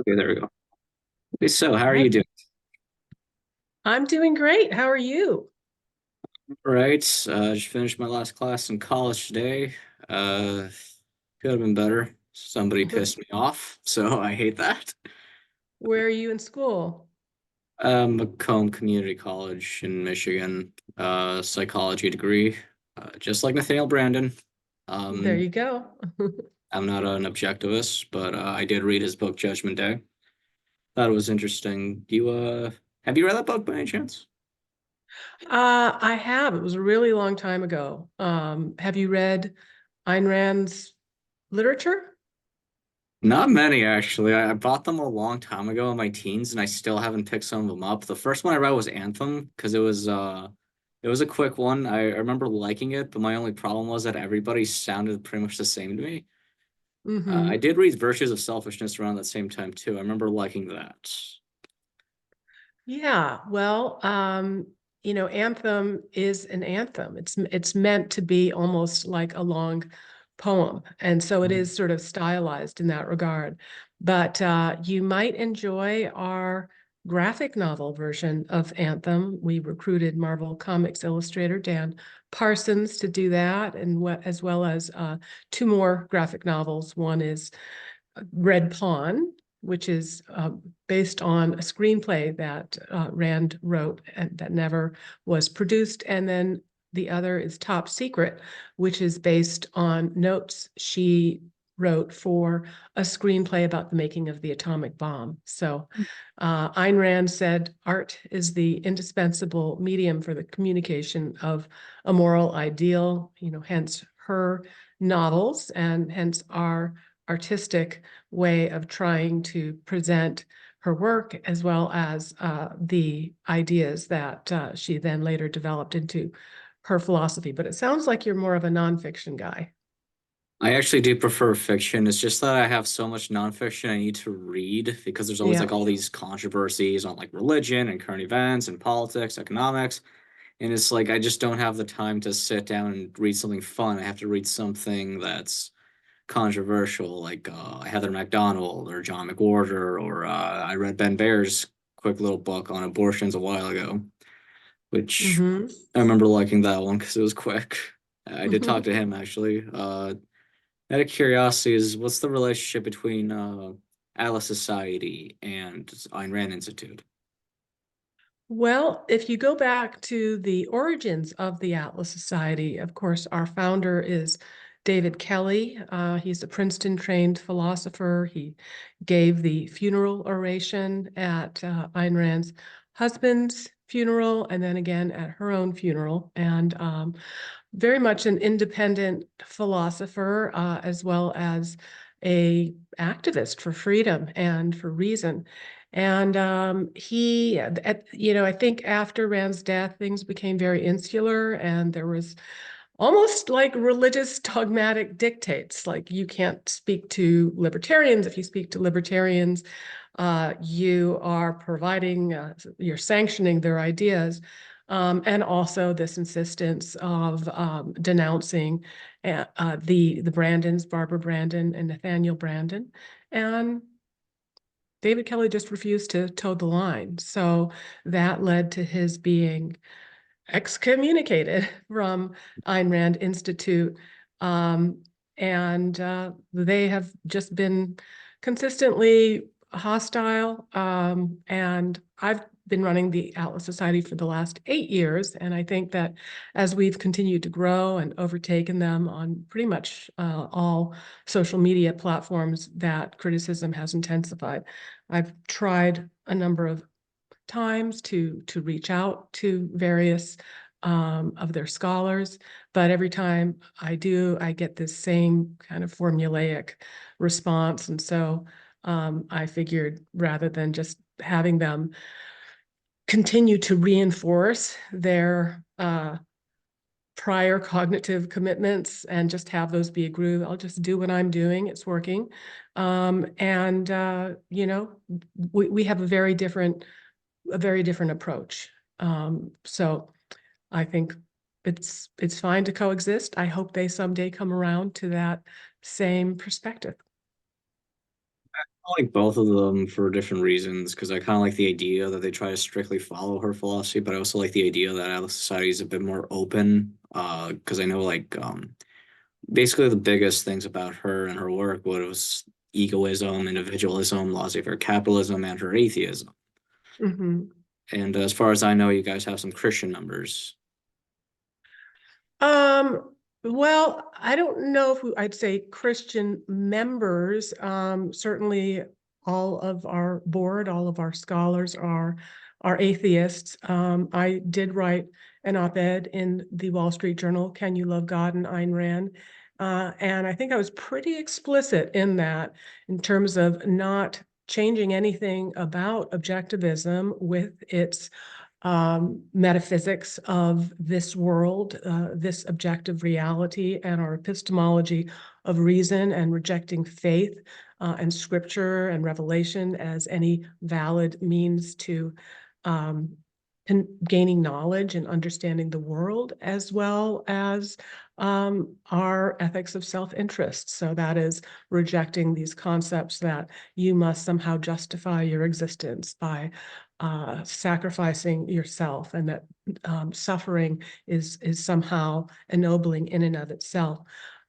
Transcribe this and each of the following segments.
Okay, there we go. Okay, so how are Hi. you doing? I'm doing great. How are you? All right, just finished my last class in college today. Uh, could have been better. Somebody pissed me off, so I hate that. Where are you in school? Macomb Community College in Michigan, psychology degree, just like Nathaniel Brandon. There Um, you go. I'm not an objectivist, but I did read his book Judgment Day. Thought it was interesting. Have you read that book by any chance? I have. It was a really long time ago. Have you read Ayn Rand's literature? Not many actually. I bought them a long time ago in my teens, and I still haven't picked some of them up. The first one I read was Anthem because it was a quick one. I remember liking it, but my only problem was that everybody sounded pretty much the same to me. I Mm-hmm. did read Virtues of Selfishness around that same time too. I remember liking that. Yeah. Well, Anthem is an anthem. It's meant to be almost like a long poem, and so it Mhm. is sort of stylized in that regard. But you might enjoy our graphic novel version of Anthem. We recruited Marvel Comics illustrator Dan Parsons to do that, and as well as two more graphic novels. One is Red Pawn, which is based on a screenplay that Rand wrote and that never was produced. And then the other is Top Secret, which is based on notes she wrote for a screenplay about the making of the atomic bomb. So Ayn Rand said art is the indispensable medium for the communication of a moral ideal, hence her novels and hence our artistic way of trying to present her work as well as the ideas that she then later developed into her philosophy. But it sounds like you're more of a nonfiction guy. I actually do prefer fiction. It's just that I have so much nonfiction I need to read because there's always Yeah. like all these controversies on like religion and current events and politics, economics. And it's like I just don't have the time to sit down and read something fun. I have to read something that's controversial, like Heather McDonald or John McWhorter, or I read Ben Baer's quick little book on abortions a while ago, which Hmm. I remember liking that one because it was quick. I did talk to him actually. Out of curiosity, is what's the relationship between Atlas Society and Ayn Rand Institute? Well, if you go back to the origins of the Atlas Society, of course, our founder is David Kelly. He's a Princeton trained philosopher. He gave the funeral oration at Ayn Rand's husband's funeral and then again at her own funeral. And very much an independent philosopher, as well as a activist for freedom and for reason. And I think after Rand's death, things became very insular, and there was almost like religious dogmatic dictates. Like you can't speak to libertarians. If you speak to libertarians, you are you're sanctioning their ideas. And also this insistence of denouncing the Brandons, Barbara Brandon and Nathaniel Brandon. And David Kelly just refused to toe the line. So that led to his being excommunicated from Ayn Rand Institute. Um, and they have just been consistently hostile. And I've been running the Atlas Society for the last 8 years. And I think that as we've continued to grow and overtaken them on pretty much all social media platforms, that criticism has intensified. I've tried a number of times to reach out to various of their scholars, but every time I do, I get this same kind of formulaic response. And so I figured rather than just having them continue to reinforce their prior cognitive commitments and just have those be a groove, I'll just do what I'm doing. It's working. And we have a very different approach. So I think it's fine to coexist. I hope they someday come around to that same perspective. I like both of them for different reasons because I kind of like the idea that they try to strictly follow her philosophy, but I also like the idea that our society is a bit more open. Because I know basically the biggest things about her and her work was egoism, individualism, laissez-faire capitalism, and her atheism. Mhm. And as far as I know, you guys have some Christian members. Well, I don't know if I'd say Christian members. Certainly all of our board, all of our scholars are atheists. I did write an op-ed in the Wall Street Journal, Can You Love God and Ayn Rand? And I think I was pretty explicit in that in terms of not changing anything about objectivism with its metaphysics of this world, this objective reality, and our epistemology of reason, and rejecting faith and scripture and revelation as any valid means to um, gaining knowledge and understanding the world, as well as our ethics of self-interest. So that is rejecting these concepts that you must somehow justify your existence by sacrificing yourself, and that suffering is somehow ennobling in and of itself.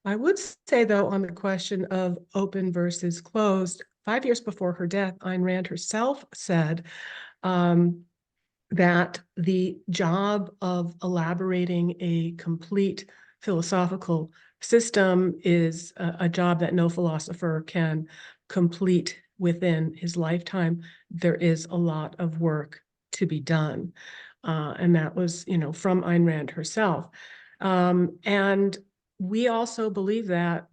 I would say, though, on the question of open versus closed, 5 years before her death, Ayn Rand herself said um, that the job of elaborating a complete philosophical system is a job that no philosopher can complete within his lifetime. There is a lot of work to be done. And that was, from Ayn Rand herself. And we also believe that,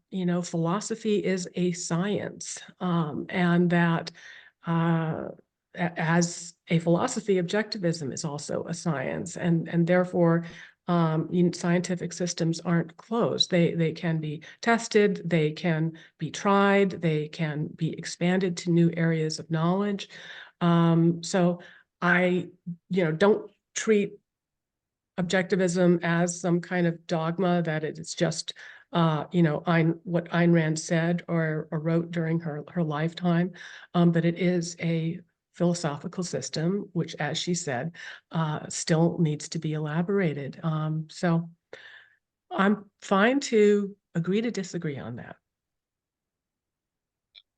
philosophy is a science, and that uh, as a philosophy, objectivism is also a science, and therefore scientific systems aren't closed. They can be tested, they can be tried, they can be expanded to new areas of knowledge. So I, don't treat objectivism as some kind of dogma that it's just what Ayn Rand said or wrote during her lifetime, but it is a philosophical system, which, as she said, still needs to be elaborated. So I'm fine to agree to disagree on that.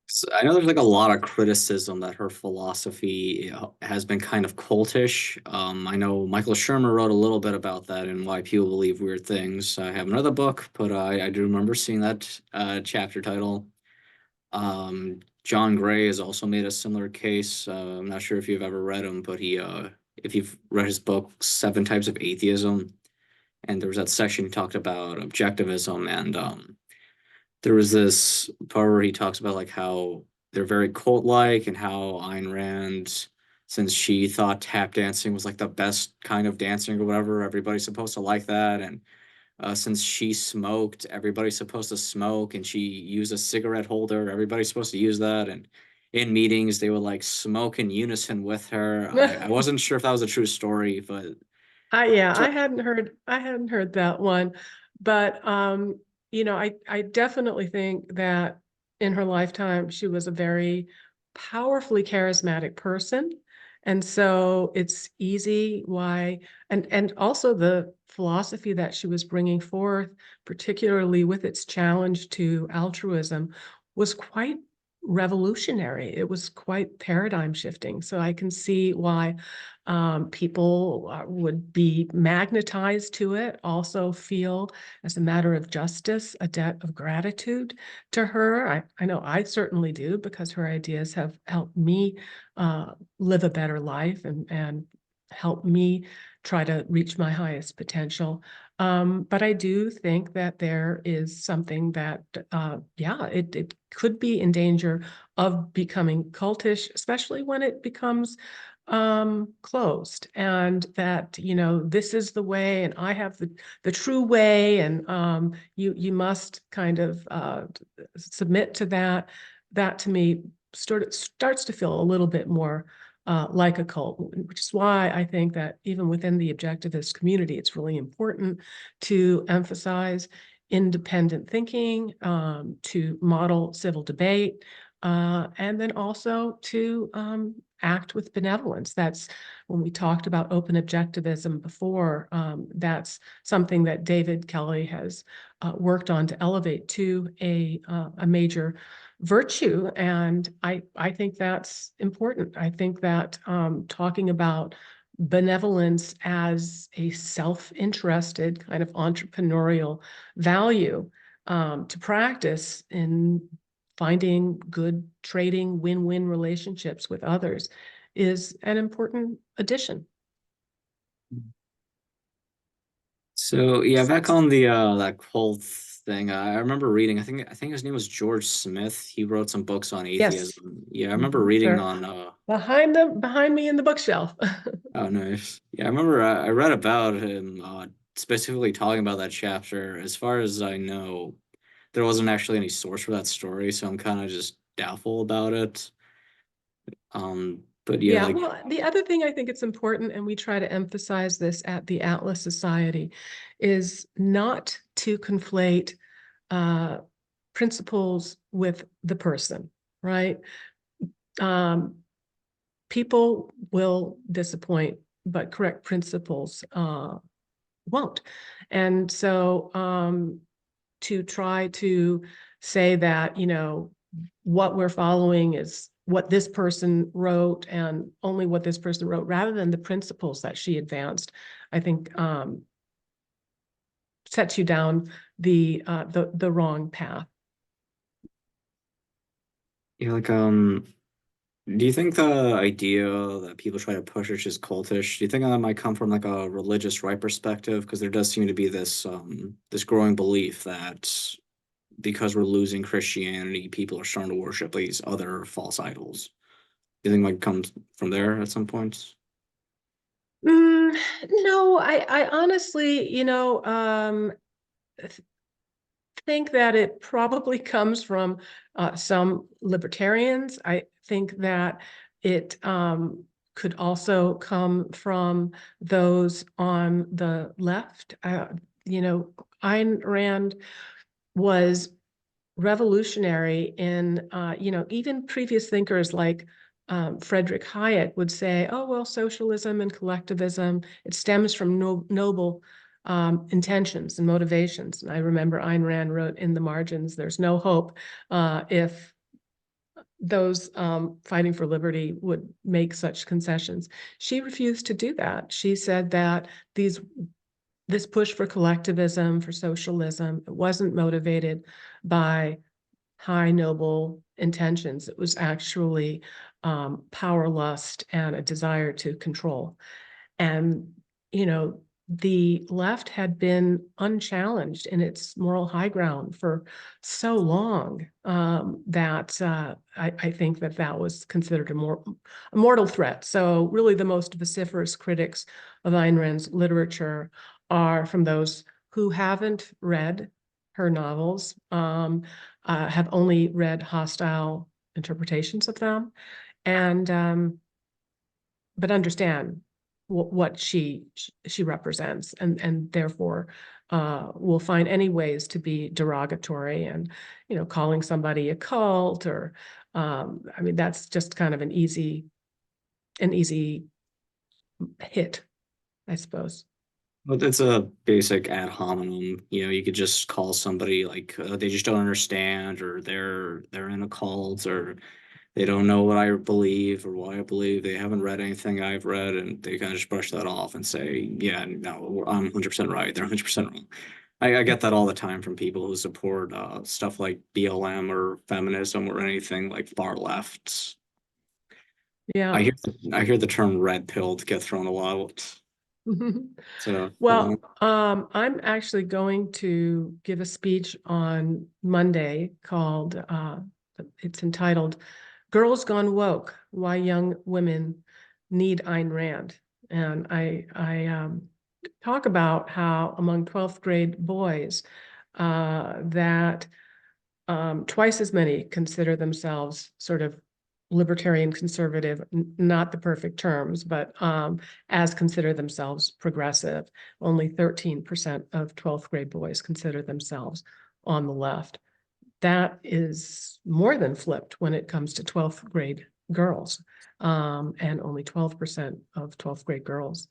So I know there's like a lot of criticism that her philosophy has been kind of cultish. I know Michael Shermer wrote a little bit about that and why people believe weird things. I have another book, but I do remember seeing that chapter title. John Gray has also made a similar case. I'm not sure if you've ever read him, but if you've read his book, Seven Types of Atheism, and there was that section he talked about objectivism, and there was this part where he talks about like how they're very cult-like and how Ayn Rand, since she thought tap dancing was like the best kind of dancing or whatever, everybody's supposed to like that, and since she smoked, everybody's supposed to smoke, and she used a cigarette holder. Everybody's supposed to use that. And in meetings, they would like smoke in unison with her. I wasn't sure if that was a true story, but Yeah, so I hadn't heard that one, but I definitely think that in her lifetime she was a very powerfully charismatic person. And so it's easy why, and also the philosophy that she was bringing forth, particularly with its challenge to altruism, was quite revolutionary. It was quite paradigm shifting. So I can see why people would be magnetized to it, also feel, as a matter of justice, a debt of gratitude to her. I know I certainly do, because her ideas have helped me live a better life, and help me try to reach my highest potential. But I do think that there is something that, yeah, it could be in danger of becoming cultish, especially when it becomes closed, and that, this is the way, and I have the true way, and you must kind of submit to that. That to me starts to feel a little bit more like a cult, which is why I think that even within the objectivist community, it's really important to emphasize independent thinking, to model civil debate, and then also to act with benevolence. That's when we talked about open objectivism before. That's something that David Kelly has worked on to elevate to a major virtue, and I think that's important. I think that talking about benevolence as a self-interested kind of entrepreneurial value to practice in finding good trading win-win relationships with others is an important addition. So yeah, back on the that cult thing, I remember reading. I think his name was George Smith. He wrote some books on Yes. atheism. Yeah, I remember Mhm. reading They're on behind me in the bookshelf. oh nice. Yeah, I remember I read about him specifically talking about that chapter. As far as I know, there wasn't actually any source for that story, so I'm kind of just doubtful about it. But yeah, Yeah, like well, the other thing I think it's important, and we try to emphasize this at the Atlas Society, is not to conflate uh, principles with the person, right? Um, People will disappoint, but correct principles won't. And so to try to say that, what we're following is what this person wrote and only what this person wrote, rather than the principles that she advanced, I think sets you down the wrong path. yeah, like do you think the idea that people try to push is just cultish? Do you think that might come from like a religious right perspective? Because there does seem to be this growing belief that because we're losing Christianity, people are starting to worship these other false idols. Do you think might comes from there at some points? Mm, no, I honestly, think that it probably comes from some libertarians. I think that it could also come from those on the left. Ayn Rand was revolutionary in, even previous thinkers like Frederick Hayek would say, oh, well, socialism and collectivism, it stems from noble intentions and motivations. And I remember Ayn Rand wrote in the margins, there's no hope if those fighting for liberty would make such concessions. She refused to do that. She said that this push for collectivism, for socialism, it wasn't motivated by high noble intentions. It was actually power lust and a desire to control. And, the left had been unchallenged in its moral high ground for so long that I think that was considered a mortal threat. So really the most vociferous critics of Ayn Rand's literature are from those who haven't read her novels, have only read hostile interpretations of them, and but understand what she represents, and therefore will find any ways to be derogatory, and calling somebody a cult, or I mean, that's just kind of an easy hit, I suppose. But it's a basic ad hominem. You could just call somebody like they just don't understand, or they're in a cult, or they don't know what I believe or what I believe. They haven't read anything I've read, and they kind of just brush that off and say, "Yeah, no, I'm 100% right. They're 100% wrong." I get that all the time from people who support stuff like BLM or feminism or anything like far left. I Yeah. hear I hear the term "red pill" get thrown a lot. So Well, I'm actually going to give a speech on Monday called, it's entitled Girls Gone Woke, Why Young Women Need Ayn Rand. And I talk about how among 12th grade boys, that twice as many consider themselves sort of libertarian conservative, not the perfect terms, but as consider themselves progressive. Only 13% of 12th grade boys consider themselves on the left. that is more than flipped when it comes to 12th grade girls. And only 12% of 12th grade girls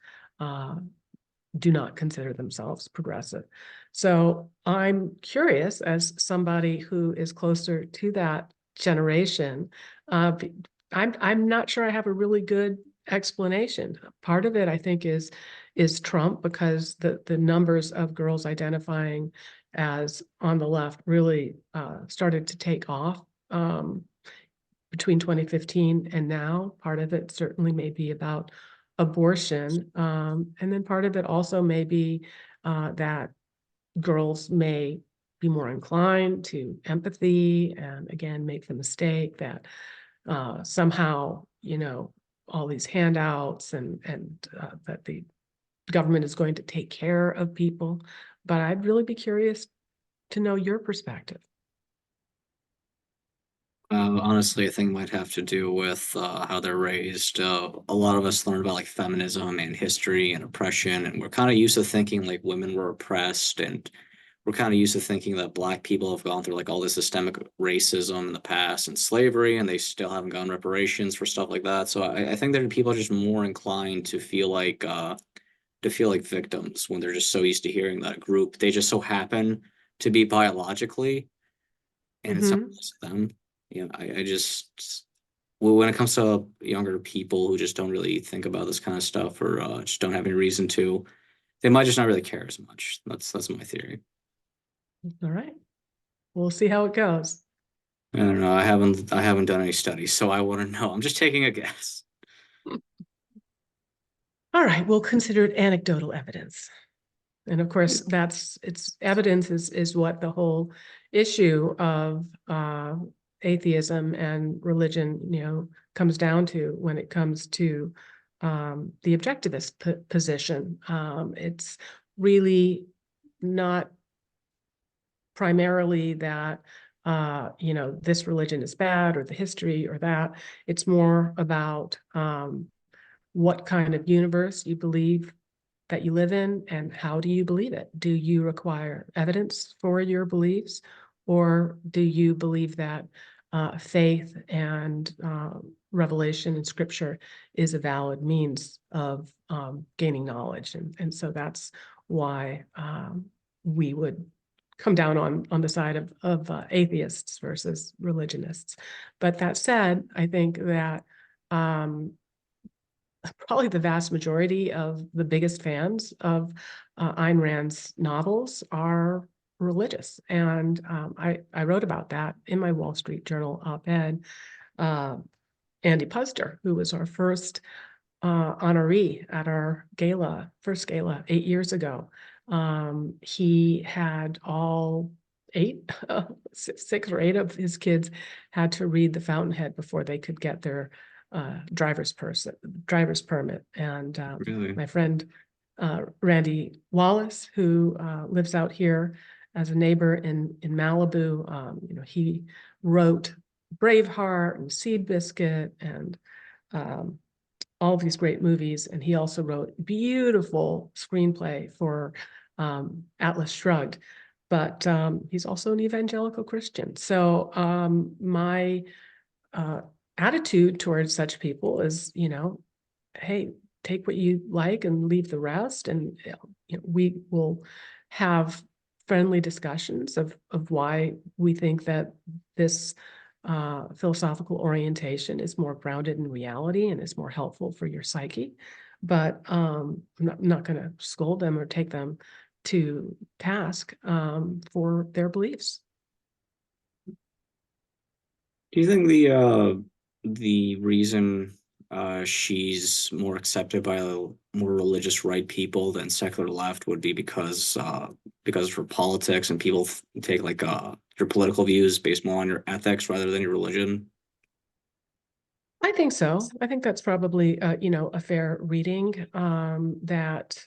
do not consider themselves progressive. So I'm curious, as somebody who is closer to that generation, I'm not sure I have a really good explanation. Part of it, I think, is Trump, because the numbers of girls identifying as on the left really started to take off between 2015 and now. Part of it certainly may be about abortion. And then part of it also may be that girls may be more inclined to empathy and again make the mistake that somehow, all these handouts and that the government is going to take care of people. But I'd really be curious to know your perspective. Honestly, I think it might have to do with how they're raised. A lot of us learn about like feminism and history and oppression, and we're kind of used to thinking like women were oppressed, and we're kind of used to thinking that Black people have gone through like all this systemic racism in the past and slavery, and they still haven't gotten reparations for stuff like that. So I think that people are just more inclined to feel like victims when they're just so used to hearing that group. They just so happen to be biologically, and it's not Mhm. just them. I just well, when it comes to younger people who just don't really think about this kind of stuff or just don't have any reason to, they might just not really care as much. That's my theory. All right. We'll see how it goes. I don't know. I haven't done any studies, so I wouldn't know. I'm just taking a guess. All right, we'll consider it anecdotal evidence. And of course, it's evidence is what the whole issue of atheism and religion, comes down to when it comes to the objectivist position. It's really not primarily that this religion is bad or the history or that. It's more about what kind of universe you believe that you live in and how do you believe it? Do you require evidence for your beliefs, or do you believe that faith and revelation in scripture is a valid means of gaining knowledge? And so that's why we would come down on the side of atheists versus religionists. But that said, I think that probably the vast majority of the biggest fans of Ayn Rand's novels are religious. And I wrote about that in my Wall Street Journal op-ed. Uh, Andy Puster, who was our first honoree at our first gala 8 years ago, he had all eight, 6 or 8 of his kids had to read The Fountainhead before they could get their driver's permit. And Really? my friend Randy Wallace, who lives out here as a neighbor in Malibu, he wrote Braveheart and Seabiscuit and all of these great movies. And he also wrote beautiful screenplay for Atlas Shrugged. But he's also an evangelical Christian. So my uh, attitude towards such people is, hey, take what you like and leave the rest. And we will have friendly discussions of why we think that this philosophical orientation is more grounded in reality and is more helpful for your psyche. But I'm not going to scold them or take them to task for their beliefs. Do you think the reason she's more accepted by more religious right people than secular left would be because of her politics and people take like your political views based more on your ethics rather than your religion? I think so. I think that's probably, a fair reading, that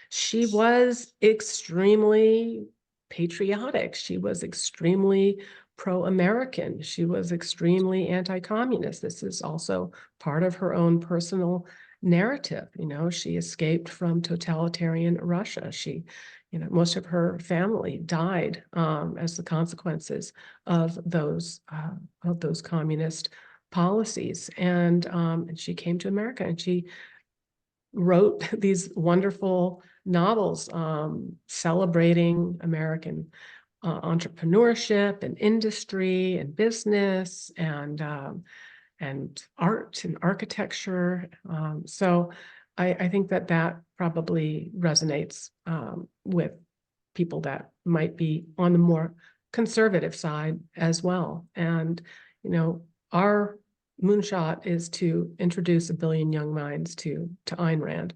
she was extremely patriotic. She was extremely pro-American. She was extremely anti-communist. This is also part of her own personal narrative. She escaped from totalitarian Russia. She, most of her family died as the consequences of those communist policies. And she came to America and she wrote these wonderful novels celebrating American entrepreneurship and industry and business and art and architecture. So I think that that probably resonates with people that might be on the more conservative side as well. And, our moonshot is to introduce a billion young minds to Ayn Rand.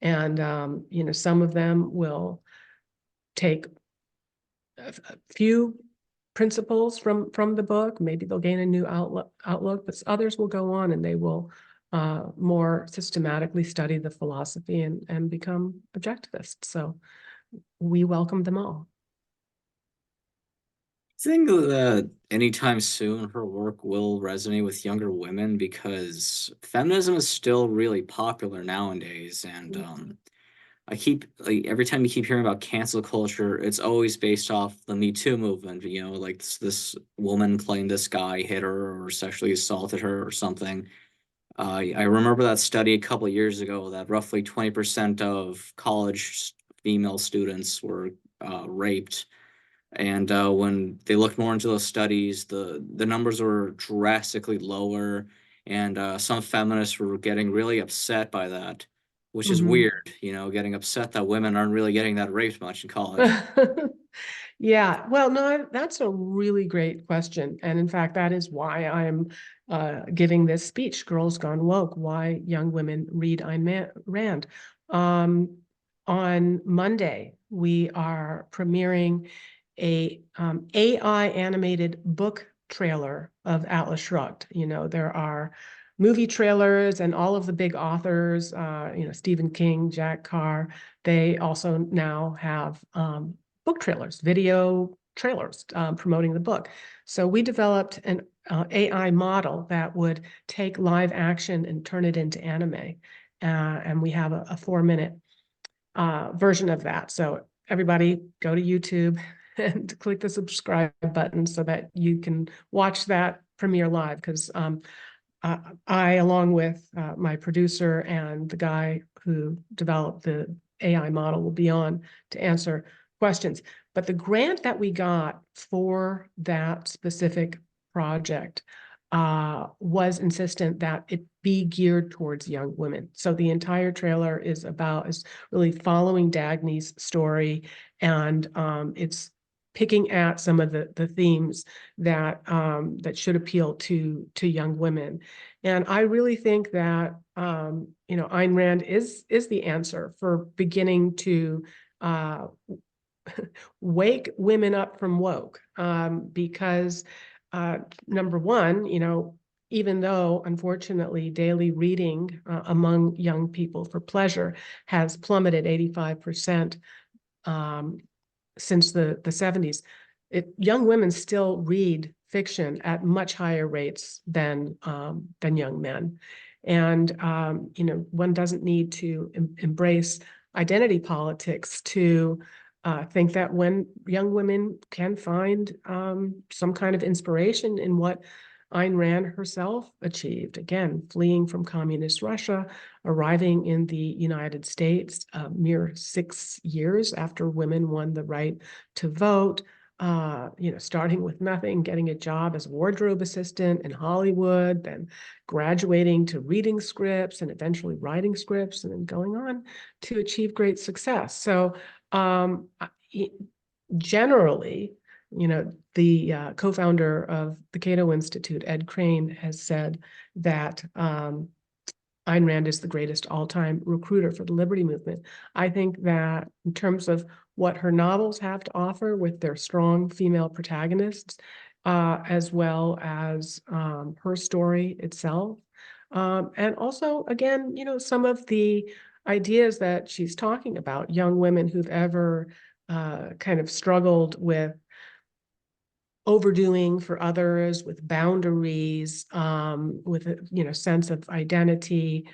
And, some of them will take a few principles from the book. Maybe they'll gain a new outlook, but others will go on and they will more systematically study the philosophy and become objectivists. So we welcome them all. I think that anytime soon her work will resonate with younger women because feminism is still really popular nowadays, and I keep like every time you keep hearing about cancel culture, it's always based off the Me Too movement. Like this woman claimed this guy hit her or sexually assaulted her or something. I remember that study a couple of years ago that roughly 20% of college female students were raped. And when they looked more into those studies, the numbers were drastically lower, and some feminists were getting really upset by that, which is Mhm. weird, getting upset that women aren't really getting that raped much in college. Yeah, well, no, that's a really great question. And in fact, that is why I'm giving this speech, Girls Gone Woke, Why Young Women Read Ayn Rand. Um, on Monday, we are premiering a AI animated book trailer of Atlas Shrugged. There are movie trailers and all of the big authors, Stephen King, Jack Carr, they also now have book trailers, video trailers promoting the book. So we developed an AI model that would take live action and turn it into anime. And we have a 4-minute version of that. So everybody go to YouTube and click the subscribe button so that you can watch that premiere live. Because I, along with my producer and the guy who developed the AI model, will be on to answer questions. But the grant that we got for that specific project was insistent that it be geared towards young women. So the entire trailer is really following Dagny's story, and it's picking at some of the themes that should appeal to young women. And I really think that Ayn Rand is the answer for beginning to wake women up from woke, because number one, even though unfortunately daily reading among young people for pleasure has plummeted 85% since the 70s, young women still read fiction at much higher rates than young men. And one doesn't need to embrace identity politics to think that when young women can find some kind of inspiration in what Ayn Rand herself achieved, again, fleeing from communist Russia, arriving in the United States mere 6 years after women won the right to vote, starting with nothing, getting a job as wardrobe assistant in Hollywood, then graduating to reading scripts and eventually writing scripts, and then going on to achieve great success. So generally, the co-founder of the Cato Institute, Ed Crane, has said that Ayn Rand is the greatest all-time recruiter for the liberty movement. I think that in terms of what her novels have to offer with their strong female protagonists, as well as her story itself, and also, again, some of the ideas that she's talking about, young women who've ever kind of struggled with overdoing for others, with boundaries, with a sense of identity,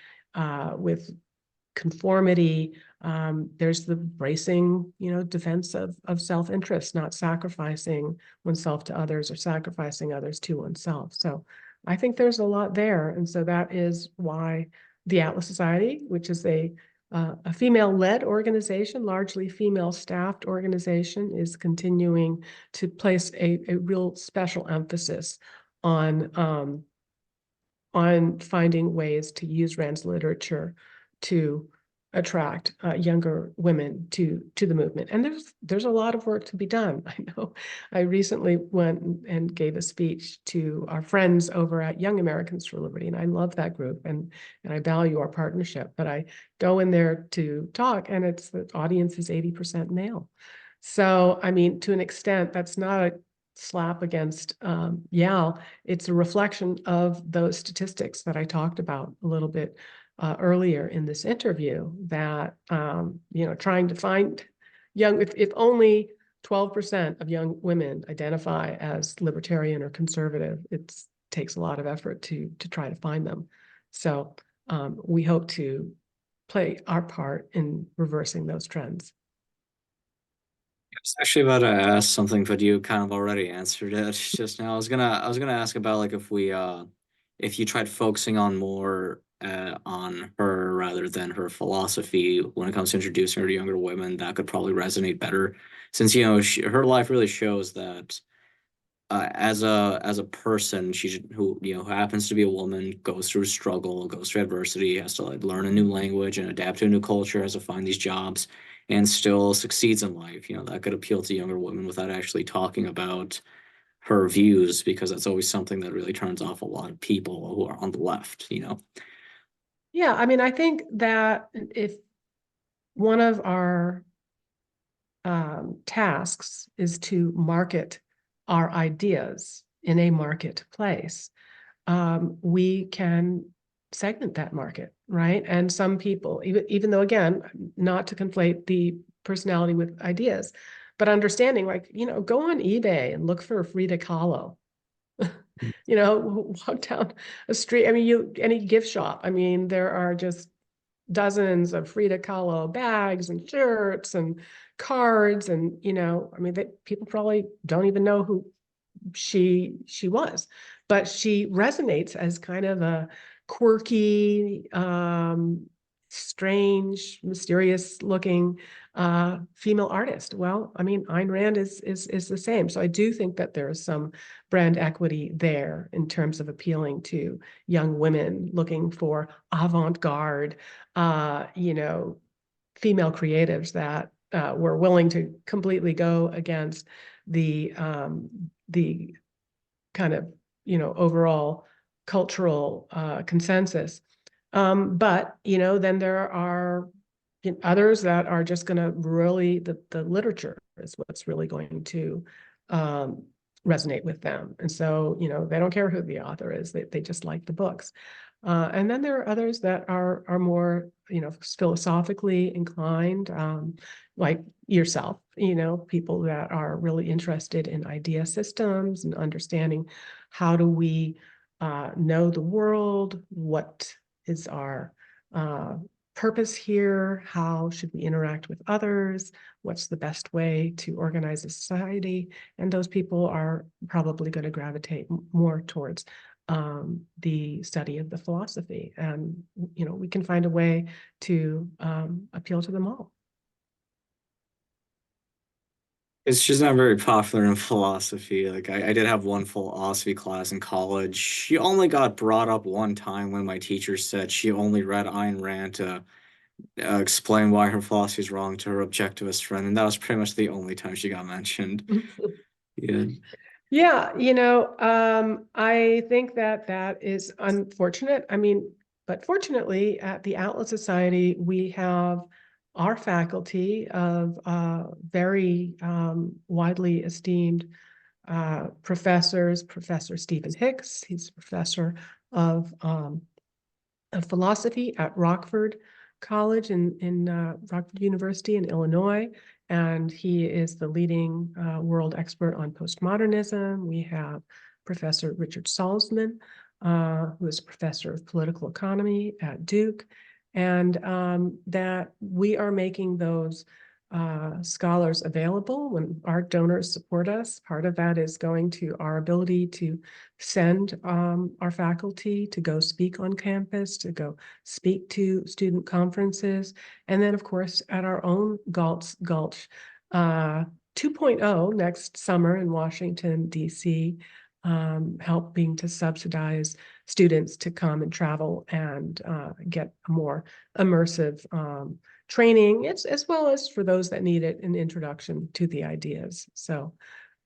with conformity. There's the bracing, defense of self-interest, not sacrificing oneself to others or sacrificing others to oneself. So I think there's a lot there. And so that is why the Atlas Society, which is a female-led organization, largely female-staffed organization, is continuing to place a real special emphasis on finding ways to use Rand's literature to attract younger women to the movement. And there's a lot of work to be done. I know I recently went and gave a speech to our friends over at Young Americans for Liberty, and I love that group and I value our partnership. But I go in there to talk, and it's the audience is 80% male. So, I mean, to an extent, that's not a slap against YAL. It's a reflection of those statistics that I talked about a little bit earlier in this interview, that trying to find if only 12% of young women identify as libertarian or conservative, it takes a lot of effort to try to find them. So we hope to play our part in reversing those trends. I was actually about to ask something, but you kind of already answered it just now. I was gonna ask about like if you tried focusing on more on her rather than her philosophy when it comes to introducing her to younger women, that could probably resonate better, since her life really shows that as a person, who happens to be a woman, goes through struggle, goes through adversity, has to like learn a new language and adapt to a new culture, has to find these jobs, and still succeeds in life. That could appeal to younger women without actually talking about her views, because that's always something that really turns off a lot of people who are on the left. Yeah, I mean, I think that if one of our tasks is to market our ideas in a marketplace, we can segment that market, right? And some people, even though, again, not to conflate the personality with ideas, but understanding, like, go on eBay and look for Frida Kahlo. Walk down a street. I mean, any gift shop. I mean, there are just dozens of Frida Kahlo bags and shirts and cards, and I mean, people probably don't even know who she was, but she resonates as kind of a quirky, strange, mysterious looking female artist. Well, I mean, Ayn Rand is the same. So I do think that there is some brand equity there in terms of appealing to young women looking for avant-garde, female creatives that were willing to completely go against the kind of overall cultural consensus. But then there are others that are just going to really, the literature is what's really going to resonate with them. And so they don't care who the author is, they just like the books. And then there are others that are more philosophically inclined, like yourself, people that are really interested in idea systems and understanding how do we know the world, what is our purpose here, how should we interact with others, what's the best way to organize a society. And those people are probably going to gravitate more towards the study of the philosophy. And we can find a way to appeal to them all. It's just not very popular in philosophy. Like I did have one philosophy class in college. She only got brought up one time when my teacher said she only read Ayn Rand to explain why her philosophy is wrong to her objectivist friend, and that was pretty much the only time she got mentioned. Yeah. Yeah, I think that is unfortunate. I mean, but fortunately, at the Atlas Society, we have our faculty of very widely esteemed professors. Professor Stephen Hicks, he's a professor of philosophy at Rockford College in Rockford University in Illinois. And he is the leading world expert on postmodernism. We have Professor Richard Salzman, who is a professor of political economy at Duke. and that we are making those scholars available when our donors support us. Part of that is going to our ability to send our faculty to go speak on campus, to go speak to student conferences, and then, of course, at our own Gulch 2.0 next summer in Washington, D.C., helping to subsidize students to come and travel and get a more immersive training, as well as for those that need it, an introduction to the ideas. So,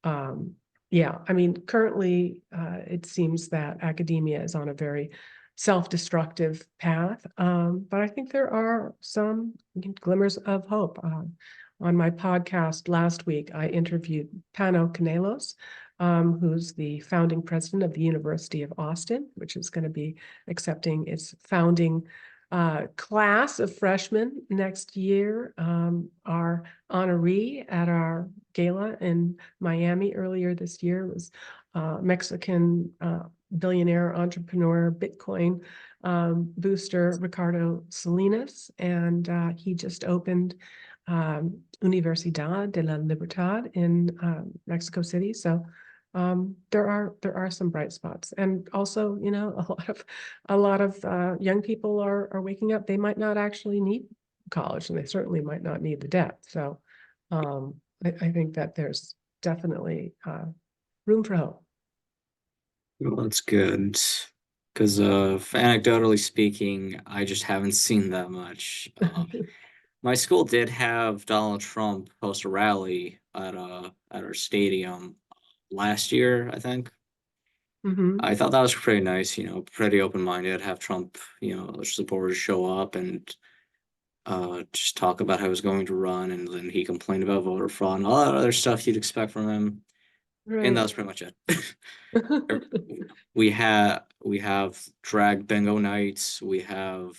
yeah, I mean, currently it seems that academia is on a very self-destructive path, but I think there are some glimmers of hope. On my podcast last week, I interviewed Pano Canelos, who's the founding president of the University of Austin, which is going to be accepting its founding class of freshmen next year. Our honoree at our gala in Miami earlier this year was Mexican billionaire entrepreneur, Bitcoin booster Ricardo Salinas, and he just opened Universidad de la Libertad in Mexico City. So there are some bright spots, and also, you know, a lot of young people are waking up. They might not actually need college, and they certainly might not need the debt. So I think that there's definitely room for hope. Well, that's good. Because anecdotally speaking, I just haven't seen that much. My school did have Donald Trump host a rally at our stadium last year, I think. Mhm. I thought that was pretty nice, pretty open-minded, have Trump, supporters show up and just talk about how he was going to run, and then he complained about voter fraud and all that other stuff you'd expect from him. And that Right. was pretty much it. We have drag bingo nights. We have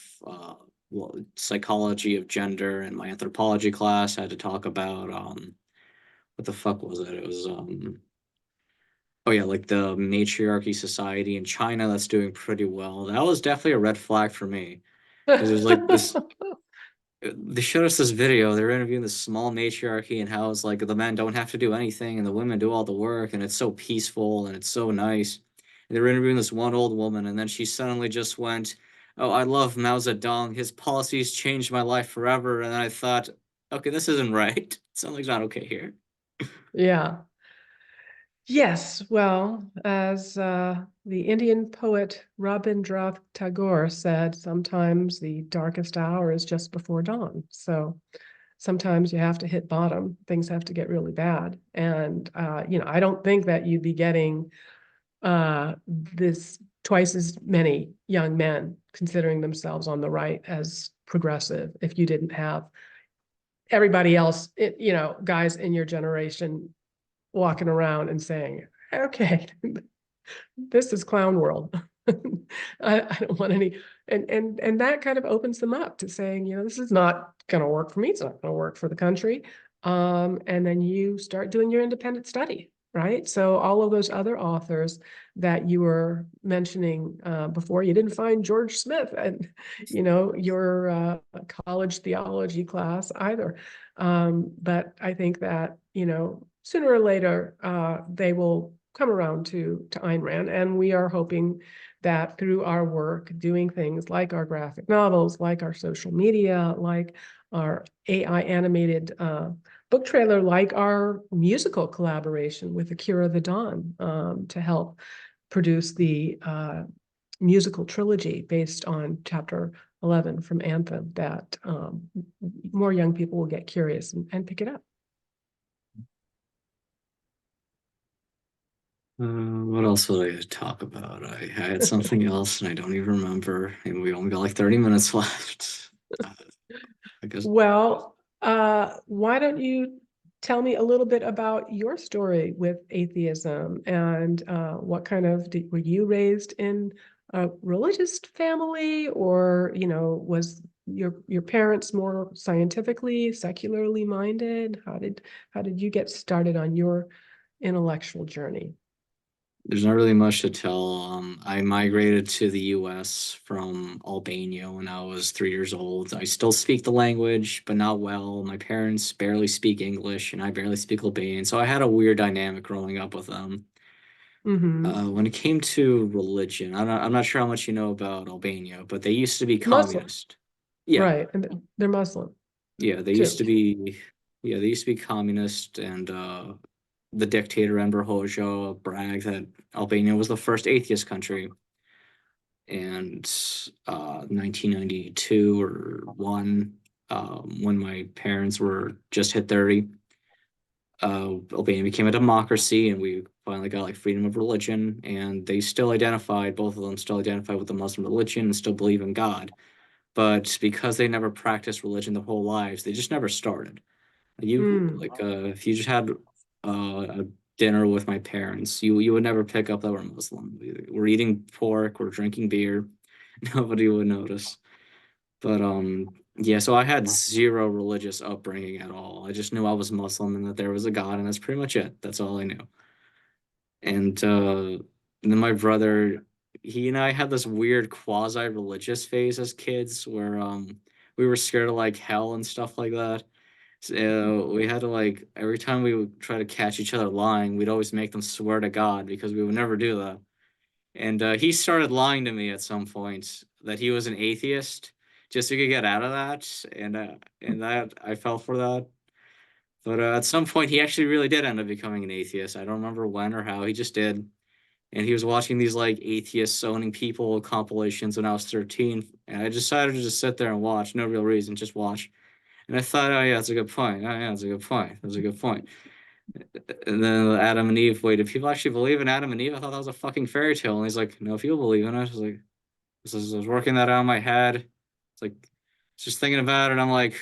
psychology of gender, and my anthropology class had to talk about what the fuck was it? It was oh yeah, like the matriarchy society in China that's doing pretty well. That was definitely a red flag for me because it was like this. They showed us this video. They're interviewing this small matriarchy and how it's like the men don't have to do anything and the women do all the work, and it's so peaceful and it's so nice. And they were interviewing this one old woman, and then she suddenly just went, "Oh, I love Mao Zedong. His policies changed my life forever." And I thought, okay, this isn't right. Something's not okay here. Yeah. Yes, well, as the Indian poet Rabindranath Tagore said, sometimes the darkest hour is just before dawn. So sometimes you have to hit bottom. Things have to get really bad. And I don't think that you'd be getting this twice as many young men considering themselves on the right as progressive if you didn't have everybody else, guys in your generation walking around and saying, okay, this is clown world. I don't want any, and that kind of opens them up to saying, this is not going to work for me. It's not going to work for the country. And then you start doing your independent study, right? So all of those other authors that you were mentioning before, you didn't find George Smith and your college theology class either. But I think that sooner or later they will come around to Ayn Rand, and we are hoping that through our work, doing things like our graphic novels, like our social media, like our AI animated book trailer, like our musical collaboration with Akira the Dawn to help produce the musical trilogy based on chapter 11 from Anthem, that more young people will get curious and pick it up. What else would I talk about? I had something else and I don't even remember, and we only got like 30 minutes left. I guess. Well, why don't you tell me a little bit about your story with atheism and what kind of were you raised in a religious family, or was your parents more scientifically, secularly minded? How did you get started on your intellectual journey? There's not really much to tell. I migrated to the US from Albania when I was 3 years old. I still speak the language, but not well. My parents barely speak English, and I barely speak Albanian. So I had a weird dynamic growing up with them. Hmm. When it came to religion, I'm not sure how much you know about Albania, but they used to be Muslim, communist. Yeah, right? And they're Muslim yeah, they used too. to be, yeah, they used to be communist, and the dictator Enver Hoxha bragged that Albania was the first atheist country. And 1992 or one, when my parents were just hit 30, Albania became a democracy, and we finally got like freedom of religion. And they still identified, both of them still identify with the Muslim religion and still believe in God. But because they never practiced religion their whole lives, they just never started. You Mm. like if you just had a dinner with my parents, you would never pick up that we're Muslim. We're eating pork, we're drinking beer. Nobody would notice. But yeah, so I had zero religious upbringing at all. I just knew I was Muslim and that there was a God, and that's pretty much it. That's all I knew. And then my brother, he and I had this weird quasi-religious phase as kids where we were scared of like hell and stuff like that. So we had to like every time we would try to catch each other lying, we'd always make them swear to God because we would never do that. And he started lying to me at some point that he was an atheist just so he could get out of that. And that I fell for that. But at some point, he actually really did end up becoming an atheist. I don't remember when or how. He just did. And he was watching these like atheist owning people compilations when I was 13. And I decided to just sit there and watch. No real reason, just watch. And I thought, oh yeah, that's a good point. Oh yeah, that's a good point. That's a good point. And then Adam and Eve. Wait, do people actually believe in Adam and Eve? I thought that was a fucking fairy tale. And he's like, no, people believe in it. I was like, I was working that out in my head. It's like, just thinking about it. I'm like,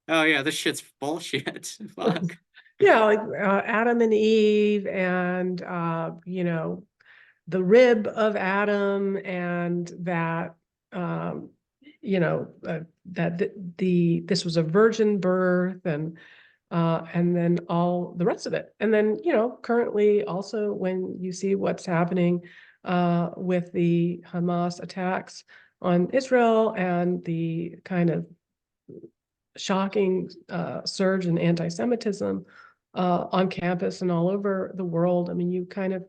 oh yeah, this shit's bullshit. Fuck. Yeah, like Adam and Eve, and the rib of Adam, and that um, that this was a virgin birth, and then all the rest of it. And then, currently also when you see what's happening with the Hamas attacks on Israel and the kind of shocking surge in anti-Semitism on campus and all over the world. I mean, you kind of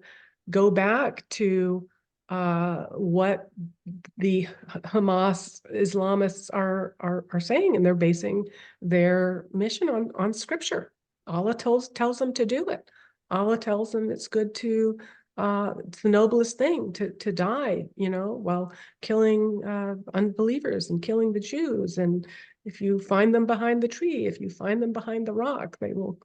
go back to what the Hamas Islamists are saying, and they're basing their mission on scripture. Allah tells them to do it. Allah tells them it's the noblest thing to die, while killing unbelievers and killing the Jews. And if you find them behind the tree, if you find them behind the rock, they will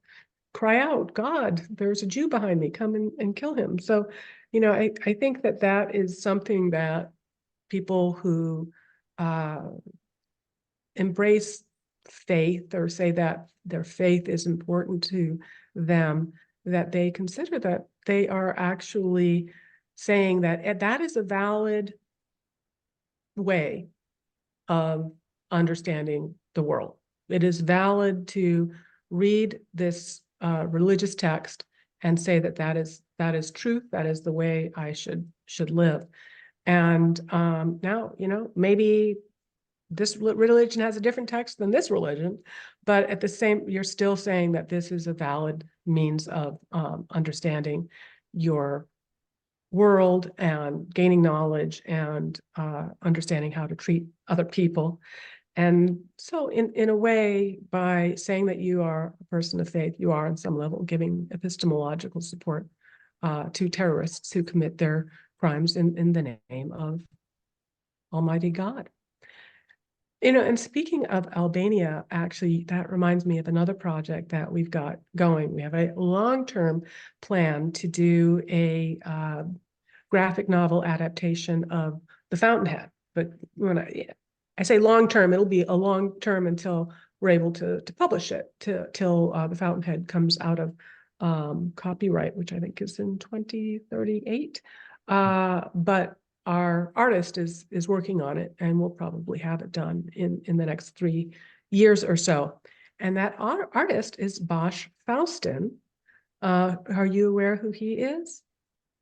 cry out, God, there's a Jew behind me, come and kill him. So, I think that is something that people who uh, embrace faith, or say that their faith is important to them, that they consider that they are actually saying that that is a valid way of understanding the world. It is valid to read this religious text and say that is truth. That is the way I should live. And now, maybe this religion has a different text than this religion, but at the same, you're still saying that this is a valid means of understanding your world and gaining knowledge and understanding how to treat other people. And so in a way, by saying that you are a person of faith, you are on some level giving epistemological support to terrorists who commit their crimes in the name of Almighty God. And speaking of Albania, actually, that reminds me of another project that we've got going. We have a long-term plan to do a graphic novel adaptation of The Fountainhead. But when I say long-term, it'll be a long-term until we're able to publish it, till The Fountainhead comes out of copyright, which I think is in 2038. But our artist is working on it, and we'll probably have it done in the next 3 years or so. And that artist is Bosch Faustin. Are you aware who he is?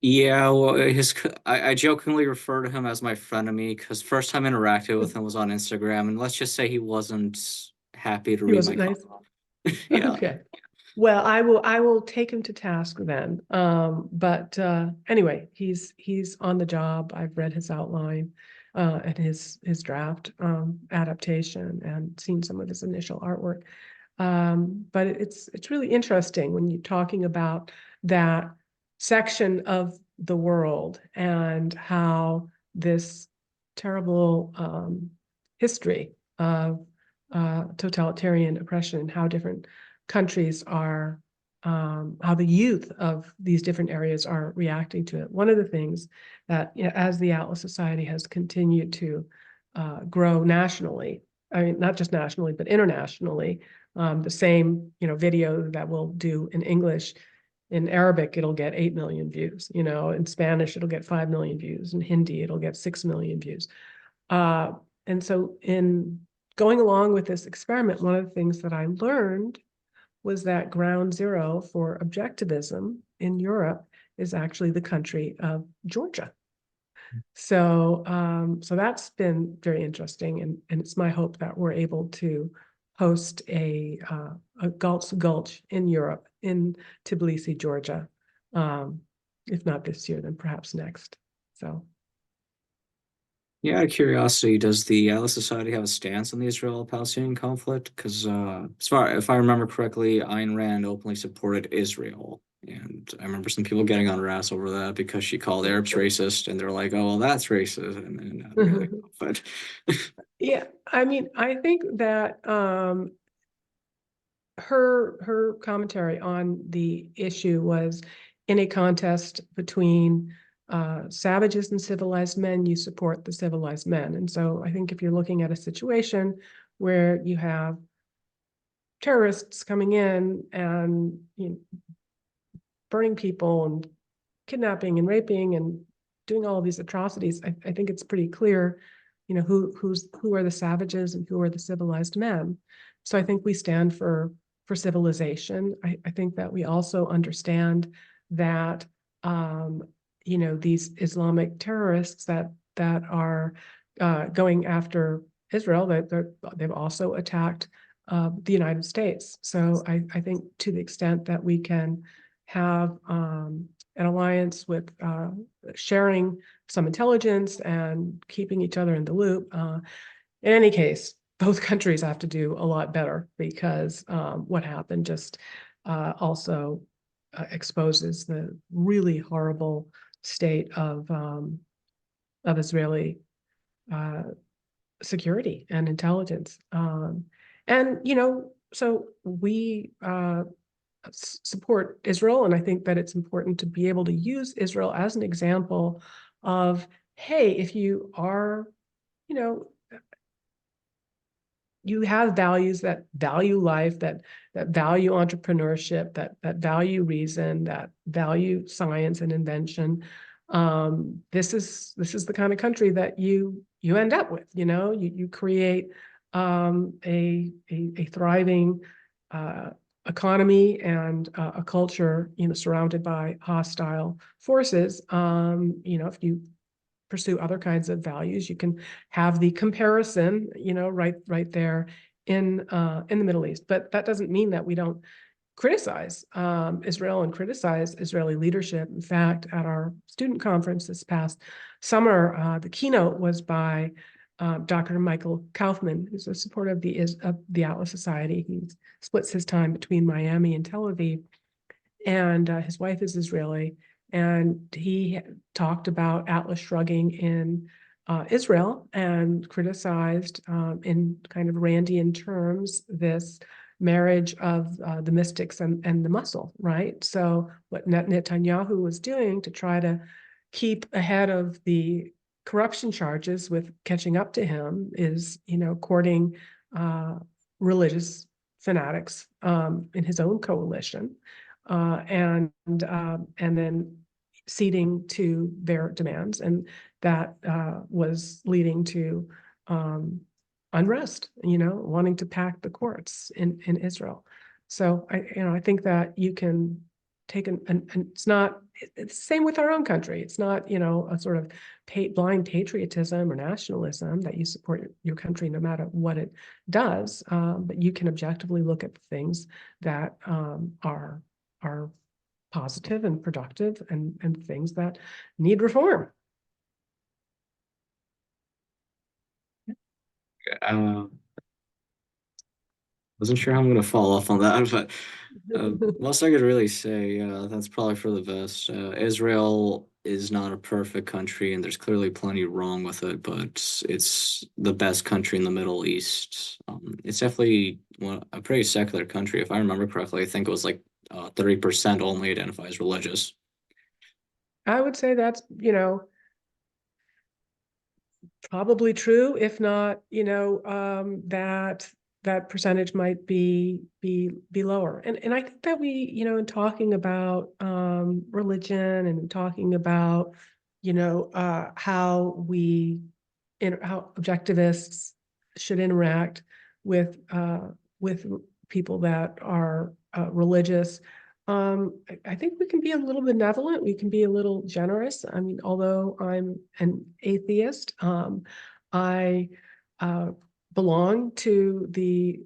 Yeah, well, I jokingly refer to him as my frenemy because first time I interacted with him was on Instagram, and let's just say he wasn't happy to He read my wasn't nice. comment. Yeah. Okay. Well, I will take him to task then. But anyway, he's on the job. I've read his outline and his draft adaptation and seen some of his initial artwork. But it's really interesting when you're talking about that section of the world and how this terrible history of totalitarian oppression, how different countries are, how the youth of these different areas are reacting to it. One of the things that, you know, as the Atlas Society has continued to grow nationally, I mean, not just nationally, but internationally, the same, you know, video that we'll do in English, in Arabic, it'll get 8 million views, you know, in Spanish, it'll get 5 million views, in Hindi, it'll get 6 million views. Uh, and so in going along with this experiment, one of the things that I learned was that ground zero for objectivism in Europe is actually the country of Georgia. So that's been very interesting, and it's my hope that we're able to host a Gulch in Europe, in Tbilisi, Georgia. If not this year, then perhaps next. So Yeah, out of curiosity, does the Atlas Society have a stance on the Israel-Palestinian conflict? Because as far if I remember correctly, Ayn Rand openly supported Israel, and I remember some people getting on her ass over that because she called Arabs racist, and they're like, "Oh, well, that's racist," and but yeah, I mean, I think that her commentary on the issue was in a contest between savages and civilized men, you support the civilized men. And so I think if you're looking at a situation where you have terrorists coming in and, you know, burning people and kidnapping and raping and doing all of these atrocities, I think it's pretty clear, you know, who are the savages and who are the civilized men. So I think we stand for civilization. I think that we also understand that you know, these Islamic terrorists that are going after Israel, that they've also attacked the United States. So I think to the extent that we can have an alliance with sharing some intelligence and keeping each other in the loop. In any case, both countries have to do a lot better because what happened just also exposes the really horrible state of Israeli uh, security and intelligence. And, you know, so we support Israel. And I think that it's important to be able to use Israel as an example of, hey, if you are, you know, you have values that value life, that value entrepreneurship, that value reason, that value science and invention. This is the kind of country that you end up with. You know, you create a thriving economy and a culture, you know, surrounded by hostile forces. You know, if you pursue other kinds of values, you can have the comparison, you know, right there in the Middle East. But that doesn't mean that we don't criticize Israel and criticize Israeli leadership. In fact, at our student conference this past summer, the keynote was by Dr. Michael Kaufman, who's a supporter of the Atlas Society. He splits his time between Miami and Tel Aviv, and his wife is Israeli. And he talked about Atlas shrugging in Israel and criticized in kind of Randian terms this marriage of the mystics and the muscle, right? So what Netanyahu was doing to try to keep ahead of the corruption charges with catching up to him is, you know, courting religious fanatics in his own coalition, and then ceding to their demands, and that was leading to unrest. You know, wanting to pack the courts in Israel. So I think that you can and it's not, it's the same with our own country. It's not, a sort of blind patriotism or nationalism that you support your country no matter what it does. But you can objectively look at things that are positive and productive and things that need reform. Uh, wasn't sure how I'm gonna follow up on that, but most I could really say, that's probably for the best. Israel is not a perfect country, and there's clearly plenty wrong with it, but it's the best country in the Middle East. It's definitely a pretty secular country. If I remember correctly, I think it was like 30% only identify as religious. I would say that's, probably true. If not, that percentage might be lower. And I think that we, in talking about religion and talking about, how objectivists should interact with people that are religious. I think we can be a little benevolent. We can be a little generous. I mean, although I'm an atheist, I belong to the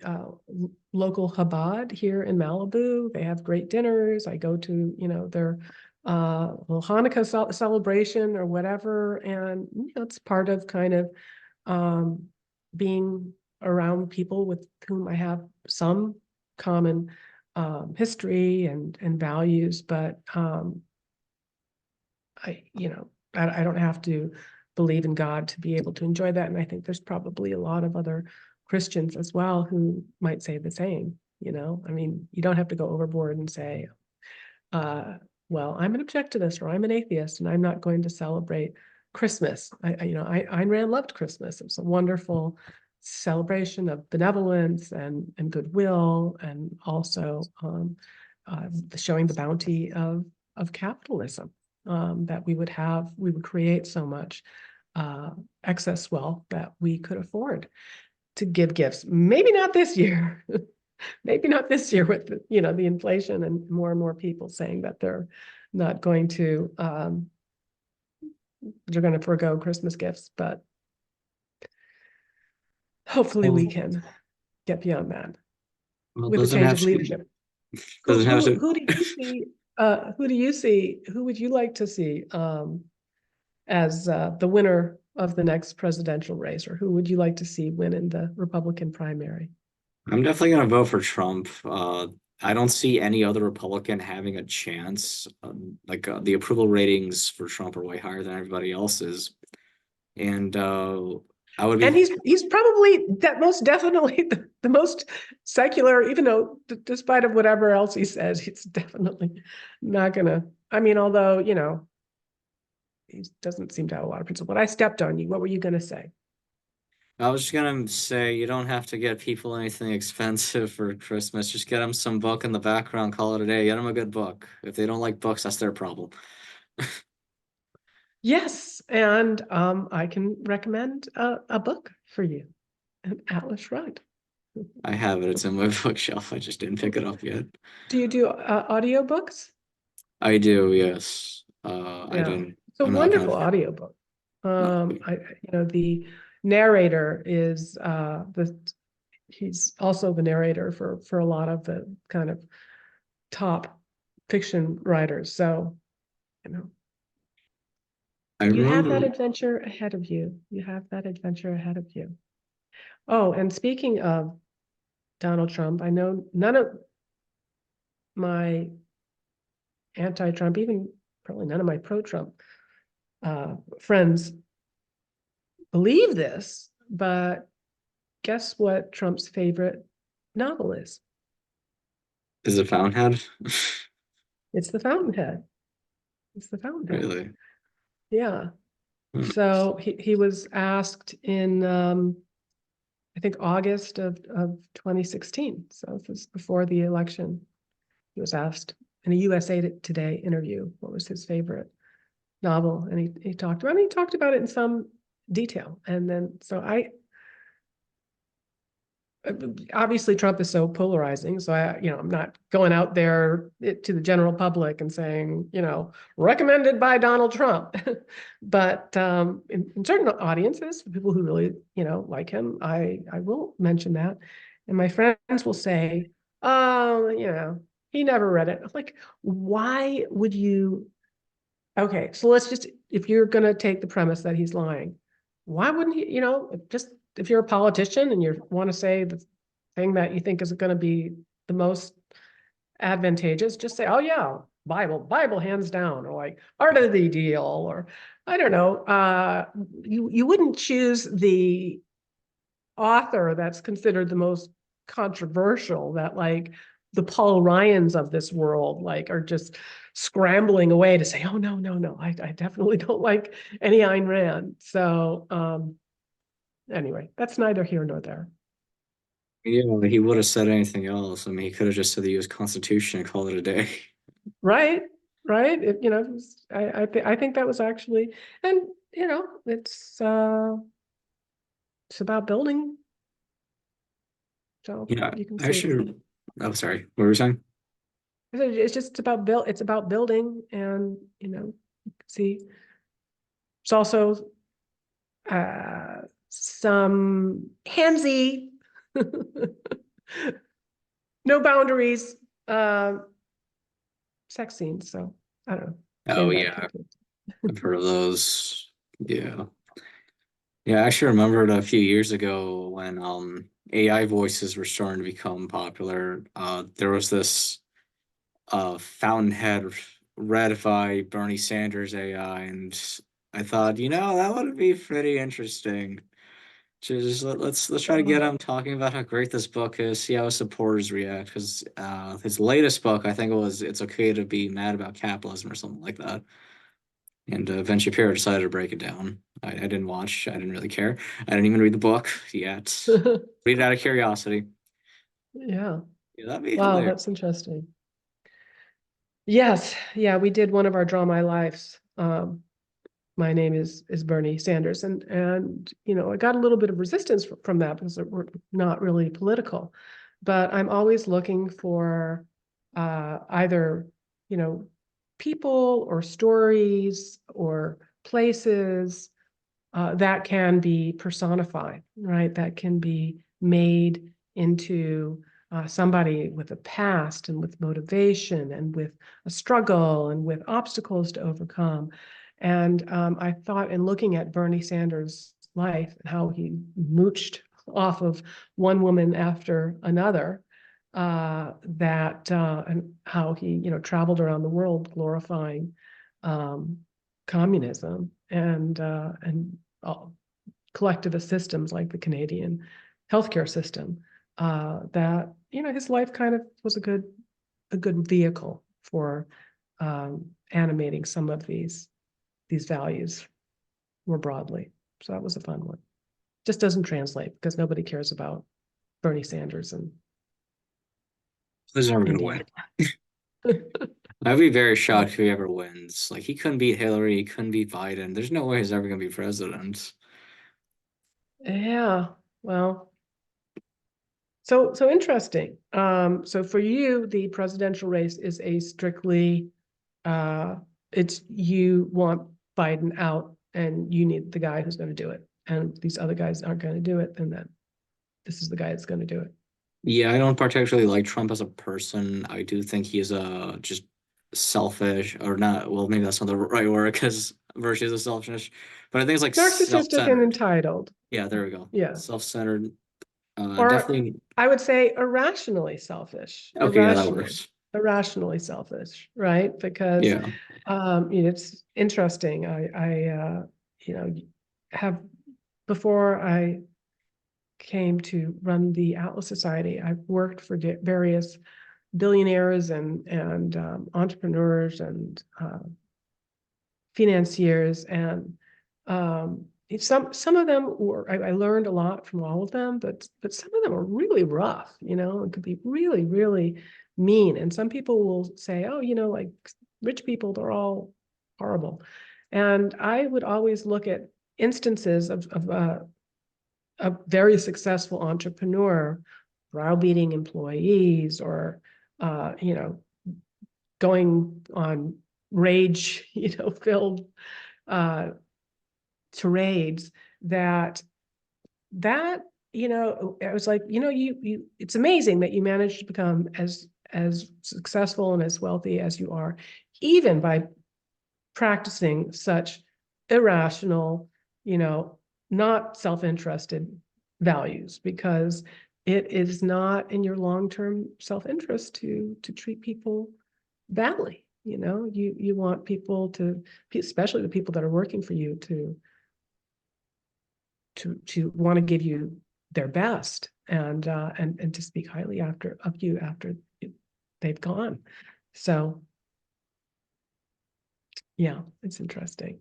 local Chabad here in Malibu. They have great dinners. I go to, their little Hanukkah celebration or whatever, and it's part of kind of being around people with whom I have some common history and values, but I don't have to believe in God to be able to enjoy that. And I think there's probably a lot of other Christians as well who might say the same. I mean, you don't have to go overboard and say, well, I'm an objectivist or I'm an atheist and I'm not going to celebrate Christmas. Ayn Rand loved Christmas. It was a wonderful celebration of benevolence and goodwill, and also showing the bounty of capitalism, that we would create so much excess wealth that we could afford to give gifts. Maybe not this year. Maybe not this year with the inflation and more people saying that they're not going to they're going to forego Christmas gifts, but hopefully we Well, can get beyond that well, with a doesn't change have of to. leadership. Who Doesn't have who to. who do you see? Who would you like to see as the winner of the next presidential race, or who would you like to see win in the Republican primary? I'm definitely gonna vote for Trump. I don't see any other Republican having a chance. The approval ratings for Trump are way higher than everybody else's, and I would And be. he's probably that most definitely the most secular, even though despite of whatever else he says, he's definitely not gonna. I mean, although he doesn't seem to have a lot of principle. But I stepped on you. What were you gonna say? I was just gonna say you don't have to get people anything expensive for Christmas. Just get them some book in the background. Call it a day. Get them a good book. If they don't like books, that's their problem. Yes, and I can recommend a book for you, an Atlas Shrugged. I have it. It's in my bookshelf. I just didn't pick it up yet. Do you do audiobooks? I do, yes. I Yeah, didn't. it's a I'm not wonderful gonna. audiobook. No, The narrator is he's also the narrator for a lot of the kind of top fiction writers. So, you know, I you have that remember. adventure ahead of you. You have that adventure ahead of you. Oh, and speaking of Donald Trump, I know none of my anti-Trump, even probably none of my pro-Trump friends believe this, but guess what Trump's favorite novel is? Is it Fountainhead? It's The Fountainhead. It's The Fountainhead. Really? Yeah. Hmm. So he was asked in I think August of 2016. So this is before the election. He was asked in a USA Today interview what was his favorite novel, and he talked about it in some detail. And then so obviously Trump is so polarizing. So I'm not going out there to the general public and saying, recommended by Donald Trump. But in certain audiences, for people who really, like him, I will mention that. And my friends will say, oh, he never read it. I'm like, why would you? Okay, so let's just, if you're going to take the premise that he's lying, why wouldn't he, just if you're a politician and you want to say the thing that you think is going to be the most advantageous, just say, oh yeah, Bible hands down, or like Art of the Deal, or I don't know. You wouldn't choose the author that's considered the most controversial, that like the Paul Ryans of this world like are just scrambling away to say, oh no, no, no, I definitely don't like any Ayn Rand. So anyway, that's neither here nor there. Yeah, he would have said anything else. I mean, he could have just said the U.S. Constitution and called it a day. Right, right. I think that was actually, and it's about building. So Yeah, you can I see. should. Oh, sorry. What were you saying? It's just about build. It's about building, and see. It's also some handsy, no boundaries, sex scenes. So I don't know. Oh Maybe that yeah, could be. I've heard of those. Yeah. Yeah, I actually remembered a few years ago when AI voices were starting to become popular. There was this Fountainhead read by Bernie Sanders AI, and I thought, that would be pretty interesting. Just let's try to get him talking about how great this book is, see how his supporters react. Because his latest book, I think it was "It's Okay to Be Mad About Capitalism" or something like that. And Ben Shapiro decided to break it down. I didn't watch. I didn't really care. I didn't even read the book yet. Read it out of curiosity. Yeah. Yeah, that'd be Wow, hilarious. that's interesting. Yes. Yeah, we did one of our Draw My Lives. My name is Bernie Sanders, and I got a little bit of resistance from that because we're not really political, but I'm always looking for either people or stories or places that can be personified, right? That can be made into somebody with a past and with motivation and with a struggle and with obstacles to overcome. And I thought, in looking at Bernie Sanders' life and how he mooched off of one woman after another, and how he traveled around the world glorifying communism and collectivist systems like the Canadian healthcare system. That his life kind of was a good vehicle for animating some of these values more broadly. So that was a fun one. Just doesn't translate because nobody cares about Bernie Sanders in He's never gonna win. India. I'd be very shocked if he ever wins. Like he couldn't beat Hillary, he couldn't beat Biden. There's no way he's ever gonna be president. Yeah, well, so interesting. So for you, the presidential race is a strictly it's you want Biden out and you need the guy who's going to do it. And these other guys aren't going to do it, and then this is the guy that's going to do it. Yeah, I don't particularly like Trump as a person. I do think he is just selfish or not. Well, maybe that's not the right word because virtues of selfishness, but I think it's like Narcissistic and self-centered. entitled. Yeah, there we go. Yeah. Self-centered. Or Definitely. I would say irrationally selfish, Okay, yeah, that works. irrationally selfish, right? Because Yeah. it's interesting. I you know, have before I came to run the Atlas Society, I've worked for various billionaires and entrepreneurs and financiers, and some of them were I learned a lot from all of them, but some of them are really rough, and could be really, really mean. And some people will say, oh, like rich people, they're all horrible. And I would always look at instances of a very successful entrepreneur browbeating employees or, you know, going on rage, you know, filled uh, tirades that you know, I was like, you know, you it's amazing that you managed to become as successful and as wealthy as you are, even by practicing such irrational, you know, not self-interested values, because it is not in your long-term self-interest to treat people badly. You know, you want people to, especially the people that are working for you, to want to give you their best, and to speak highly of you after they've gone. So yeah, it's interesting.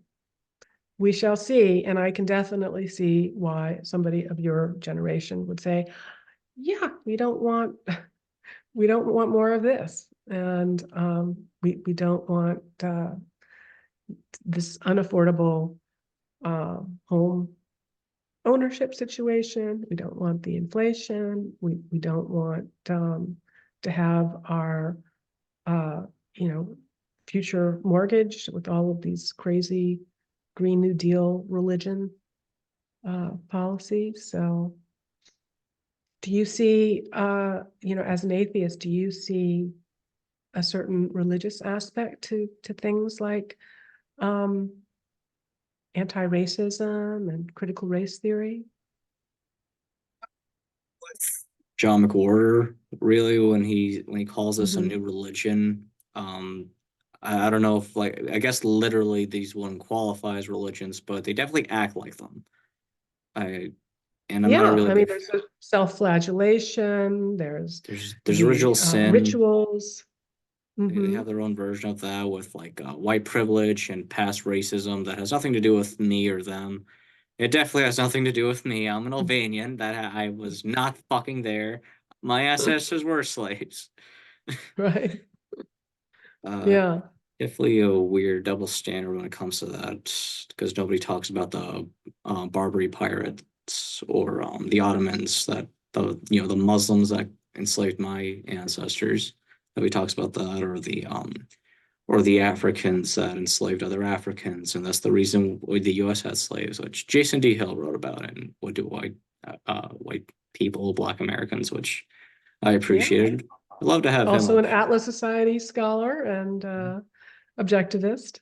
We shall see, and I can definitely see why somebody of your generation would say, yeah, we don't want more of this, and we don't want this unaffordable home ownership situation. We don't want the inflation. We don't want to have our uh, you know, future mortgage with all of these crazy Green New Deal religion policies. So do you see, you know, as an atheist, do you see a certain religious aspect to things like um, anti-racism and critical race theory? John McWhorter, really, when he calls this a new Mhm. religion. I don't know if, like, I guess literally these wouldn't qualify as religions, but they definitely act like them. I and I'm not a Yeah, really I mean, big. there's a self-flagellation, there's There's the original sin. rituals. They Hmm. have their own version of that with like white privilege and past racism that has nothing to do with me or them. It definitely has nothing to do with me. I'm an Albanian. That I was not fucking there. My ancestors were slaves. Right. Uh, Yeah. Definitely a weird double standard when it comes to that, because nobody talks about the Barbary pirates or the Ottomans, that the Muslims that enslaved my ancestors. Nobody talks about that, or the Africans that enslaved other Africans, and that's the reason why the U.S. had slaves, which Jason D. Hill wrote about, and what do white people, Black Americans, which I Yeah. appreciated. I'd love to have him Also up. an Atlas Society scholar and objectivist.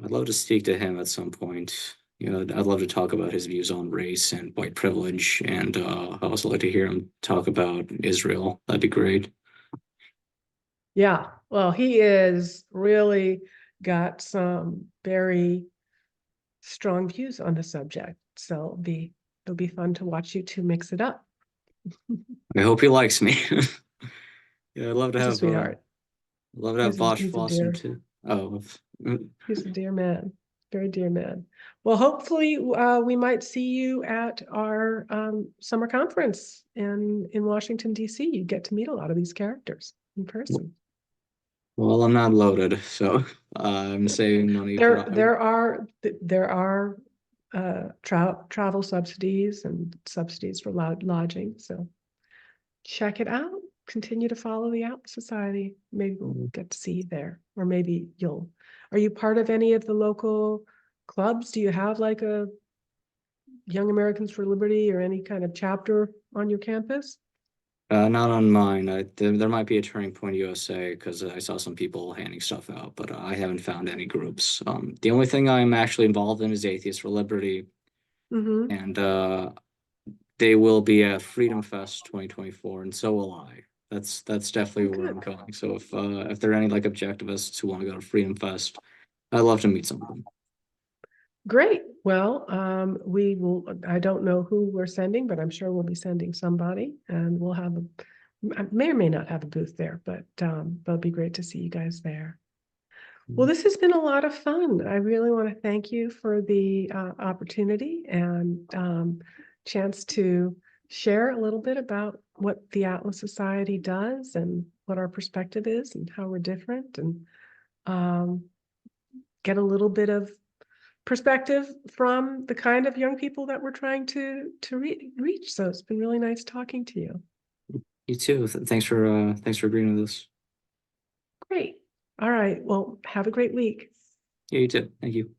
I'd love to speak to him at some point. I'd love to talk about his views on race and white privilege, and I'd also like to hear him talk about Israel. That'd be great. Yeah. Well, he is really got some very strong views on the subject. So it'll be fun to watch you two mix it up. I hope he likes me. Yeah, He's a sweetheart. I'd love to have Bosch He's a Blossom dear. too. Oh, He's a dear man, very dear man. Well, hopefully, we might see you at our summer conference in Washington, D.C. You get to meet a lot of these characters in person. well, I'm not loaded, so I'm saving money, but There are travel subsidies and subsidies for lodging. So check it out. Continue to follow the Atlas Society. Maybe we'll get to see you there, or maybe you'll. Are you part of any of the local clubs? Do you have like a Young Americans for Liberty or any kind of chapter on your campus? not on mine. There might be a Turning Point USA because I saw some people handing stuff out, but I haven't found any groups. The only thing I'm actually involved in is Atheists for Liberty, Mm-hmm. and they will be at Freedom Fest 2024, and so will I. That's definitely Oh, where good. I'm going. So if there are any like objectivists who want to go to Freedom Fest, I'd love to meet some of them. Great. Well, we will, I don't know who we're sending, but I'm sure we'll be sending somebody, and we'll have I may or may not have a booth there, but it'll be great to see you guys there. Well, this has been a lot of fun. I really want to thank you for the opportunity and chance to share a little bit about what the Atlas Society does and what our perspective is and how we're different, and um, get a little bit of perspective from the kind of young people that we're trying to reach. So it's been really nice talking to you. You too. Thanks for agreeing with us. Great. All right. Well, have a great week. Yeah, you too. Thank you.